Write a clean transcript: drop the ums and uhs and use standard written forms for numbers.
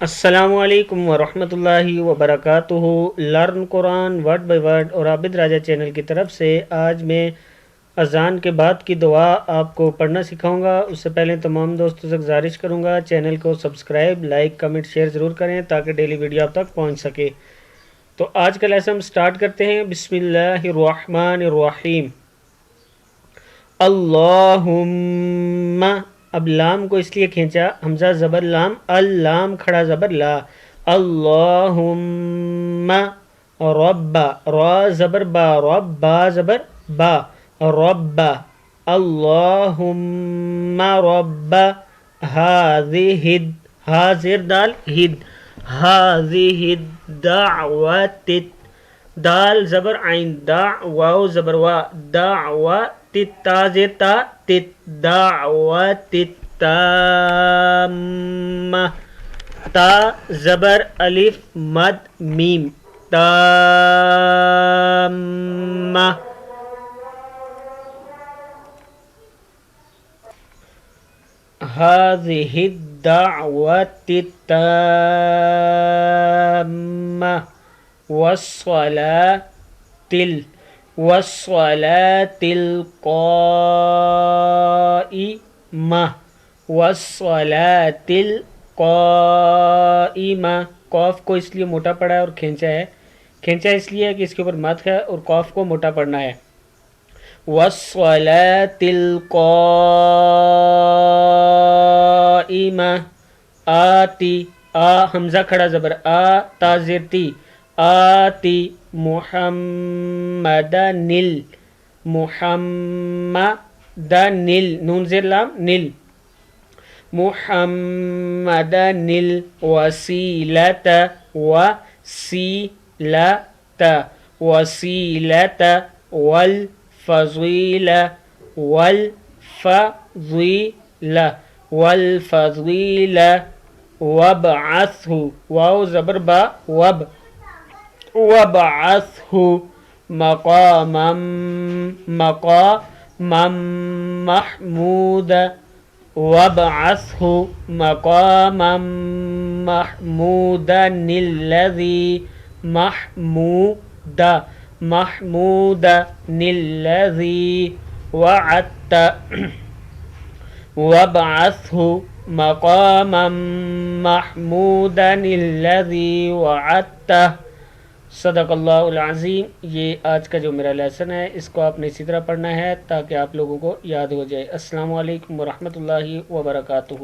السلام علیکم ورحمۃ اللہ وبرکاتہ۔ Learn Quran word by word اور عابد راجہ چینل کی طرف سے آج میں اذان کے بعد کی دعا آپ کو پڑھنا سکھاؤں گا۔ اس سے پہلے تمام دوستوں سے گزارش کروں گا چینل کو سبسکرائب، لائک، کمنٹ، شیئر ضرور کریں تاکہ ڈیلی ویڈیو آپ تک پہنچ سکے۔ تو آج کا لیسن سٹارٹ کرتے ہیں۔ بسم اللہ الرحمن الرحیم۔ اللہم، اب لام کو اس لیے کھینچا، حمزہ زبر لام، اللام کھڑا زبر لا۔ اللہم رب، را زبر با، رب با زبر با، رب، اللہم رب ہذہ، ہا زیر دال ہد، ہذہ الدعوۃ، دال زبر عین، دا واو زبر وا، دعوۃ، تا زیر تا تت، دعوۃ التامہ، تا زبر الف مد میم، تامہ، هذه الدعوة التامة والصلاة القائمة، والصلاة القائمة، قاف کو اس لیے موٹا پڑا ہے اور کھینچا ہے، کھینچا اس لیے ہے کہ اس کے اوپر مد ہے اور قاف کو موٹا پڑنا ہے۔ والصلاة القائمة، آتی، آ حمزہ کھڑا زبر آ، تا زیر تی، آتی محمدن، محمدن، نون زیر لام نل، محمدن الوسیلۃ، وسیلۃ، وسیلۃ، والفضیلہ، والفضیلہ، والفضیلہ، وابعثہ، واو زبر با وب، وابعثہ مقاما، مقاما محمودا، وابعثہ مقاما محمودا الذی، محمودا، محمودا الذی وعدت، وابعثہ مقاما محمودا الذی وعدتہ۔ صدق اللہ العظیم۔ یہ آج کا جو میرا لیسن ہے اس کو آپ نے اسی طرح پڑھنا ہے تاکہ آپ لوگوں کو یاد ہو جائے۔ السلام علیکم ورحمۃ اللہ وبرکاتہ۔